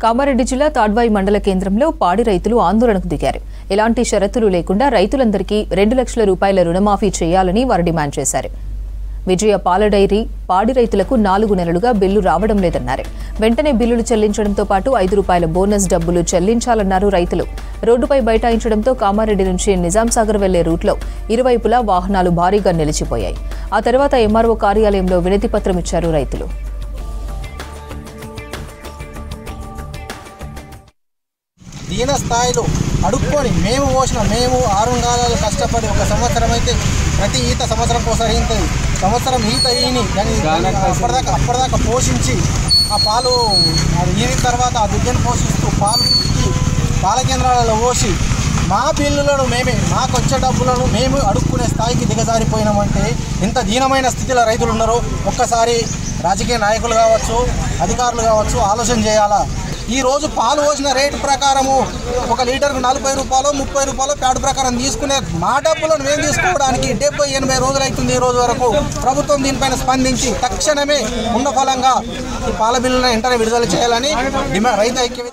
కామారెడ్డి జిల్లా తాడ్వాయి మండల కేంద్రంలో పాడి రైతులు ఆందోళనకు దిగారు. ఎలాంటి షరతులు లేకుండా రైతులందరికీ 2 లక్షల రూపాయల రుణమాఫీ చేయాలని వారు డిమాండ్ చేశారు. విజయ పాల డైరీ పాడి రైతులకు 4 నెలలుగా బిల్లు రావడం లేదన్నారు. వెంటనే బిల్లులు చెల్లించడంతో పాటు 5 రూపాయల బోనస్ డబ్బులు చెల్లించాలన్నారు రైతులు. రోడ్డుపై బైఠాయించడంతో కామారెడ్డి నుంచి నిజాం సాగర్ వెళ్లే రూట్లో ఇరువైపులా వాహనాలు భారీగా నిలిచిపోయాయి. ఆ తర్వాత ఎంఆర్ఓ కార్యాలయంలో వినతి పత్రం ఇచ్చారు రైతులు. దీన స్థాయిలో అడుక్కొని మేము 6 నెలలు కష్టపడి ఒక సంవత్సరం అయితే ప్రతి ఈత సంవత్సరం కోసం అయింది. సంవత్సరం ఈత ఈని దాన్ని అప్పటిదాకా పోషించి ఆ పాలు ఈనిన తర్వాత ఆ దుడ్డను పోషిస్తూ పాల కేంద్రాలలో పోసి మా బిల్లులను మాకు వచ్చే డబ్బులను మేము అడుక్కునే స్థాయికి దిగజారిపోయినామంటే ఇంత దీనమైన స్థితిలో రైతులు ఉన్నారో ఒక్కసారి రాజకీయ నాయకులు కావచ్చు, అధికారులు కావచ్చు ఆలోచన చేయాలా. ఈ రోజు పాలు పోసిన రేటు ప్రకారము 1 లీటర్కు 40 రూపాయలు 30 రూపాయలు ప్యాడ్ ప్రకారం తీసుకునే మా డబ్బులను మేము తీసుకోవడానికి 70-80 రోజులు అవుతుంది. ఈ రోజు వరకు ప్రభుత్వం దీనిపైన స్పందించి తక్షణమే ఉన్న ఫలంగా ఈ పాల బిల్లులను వెంటనే విడుదల చేయాలని రైతు ఐక్య